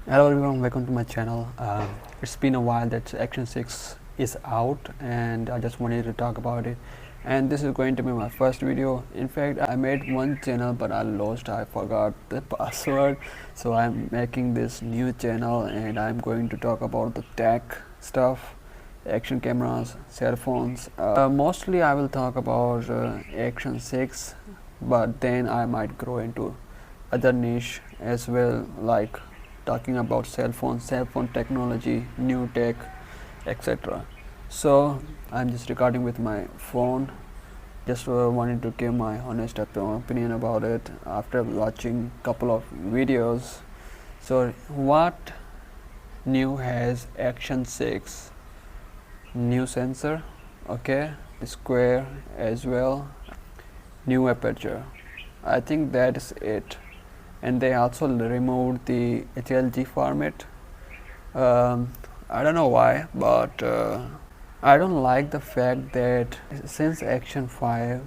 Hello everyone, welcome to my channel. It's been a while that Action 6 is out and I just wanted to talk about it, and this is going to be my first video. In fact, I made one channel but I forgot the password, so I'm making this new channel and I'm going to talk about the tech stuff, action cameras, cell phones. Mostly I will talk about Action 6, but then I might grow into other niche as well, like talking about cell phone technology, new tech, etc. So I'm just recording with my phone. Just wanted to give my honest opinion about it after watching couple of videos. So what new has Action 6? New sensor, okay, square as well, new aperture. I think that is it. And they also removed the HLG format. I don't know why, but I don't like the fact that since Action 5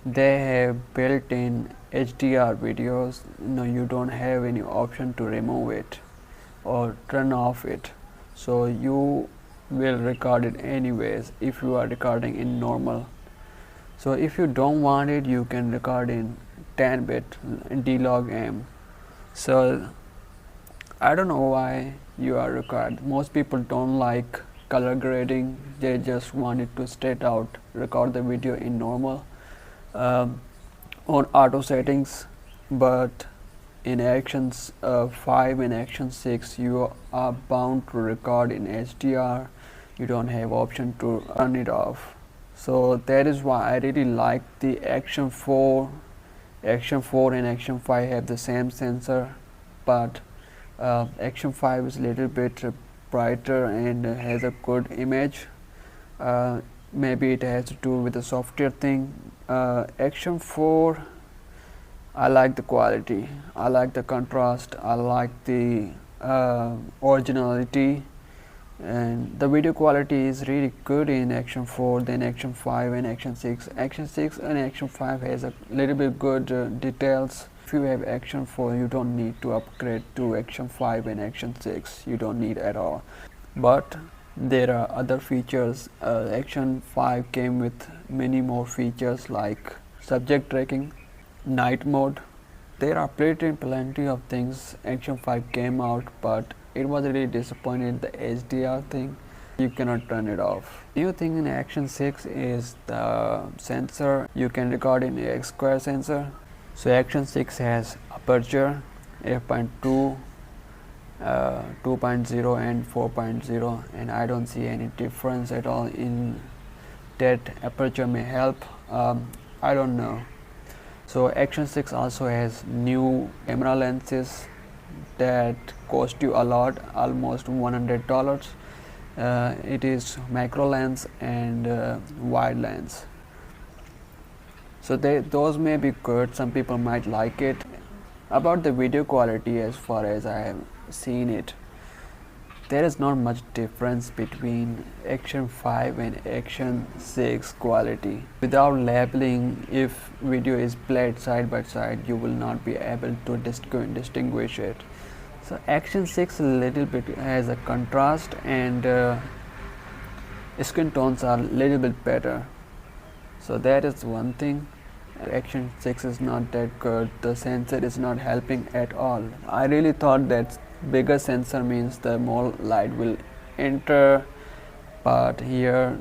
they have built-in HDR videos. You don't have any option to remove it or turn off it, so you will record it anyways if you are recording in normal. So if you don't want it, you can record in 10-bit D-Log M. So I don't know why you are required. Most people don't like color grading. They just want it to straight out record the video in normal on auto settings. But in Actions 5 and Action 6, you are bound to record in HDR. You don't have option to turn it off. So that is why I really like the Action 4. Action 4 and Action 5 have the same sensor, but Action 5 is a little bit brighter and has a good image. Maybe it has to do with the software thing. Action 4, I like the quality, I like the contrast, I like the originality, and the video quality is really good in Action 4 than Action 5 and Action 6. Action 6 and Action 5 has a little bit good details. If you have Action 4, you don't need to upgrade to Action 5 and Action 6. You don't need at all. But there are other features. Action 5 came with many more features like subject tracking, night mode. There are plenty of things Action 5 came out, but it was really disappointed the HDR thing. You cannot turn it off. New thing in Action 6 is the sensor. You can record in X square sensor. So Action 6 has aperture f.2, 2.0 and 4.0, and I don't see any difference at all in that. Aperture may help, I don't know. So Action 6 also has new camera lenses that cost you a lot, almost $100. It is macro lens and wide lens. So those may be good, some people might like it. About the video quality, as far as I have seen it, there is not much difference between Action 5 and Action 6 quality. Without labeling, if video is played side by side, you will not be able to distinguish it. So Action 6 a little bit has a contrast, and skin tones are a little bit better. So that is one thing. Action 6 is not that good. The sensor is not helping at all. I really thought that bigger sensor means the more light will enter, but here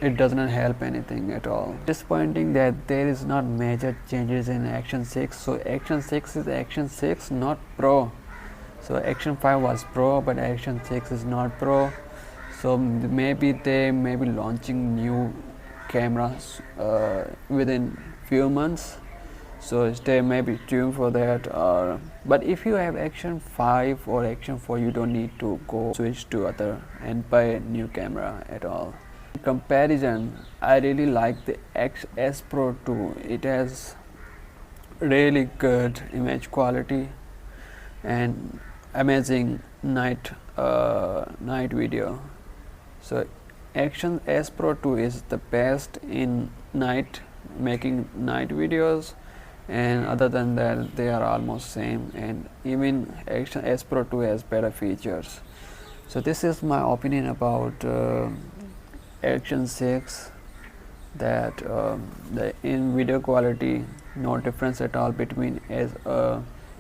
it does not help anything at all. Disappointing that there is not major changes in Action 6. So Action 6 is Action 6, not Pro. So Action 5 was Pro, but Action 6 is not Pro. So maybe they may be launching new cameras within few months, so stay maybe tuned for that. But if you have Action 5 or Action 4, you don't need to go switch to other and buy a new camera at all. In comparison, I really like the XS Pro 2. It has really good image quality and amazing night video. So Action S Pro 2 is the best in making night videos, and other than that they are almost same, and even Action S Pro 2 has better features. So this is my opinion about Action 6, that in video quality no difference at all between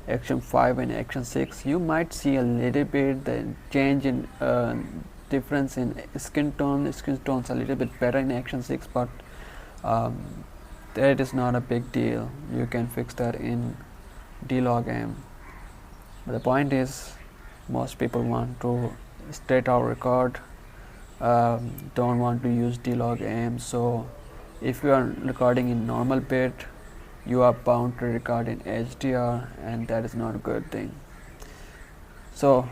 Action 5 and Action 6. You might see a little bit the change in difference in skin tones a little bit better in Action 6, but that is not a big deal. You can fix that in D-Log-M. But the point is, most people want to straight out record, don't want to use D-Log-M. So if you are recording in normal bit, you are bound to record in HDR, and that is not a good thing. So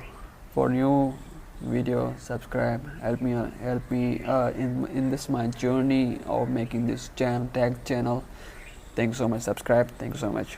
for new video, subscribe, help me in this my journey of making this tech channel. Thanks so much. Subscribe. Thank you so much.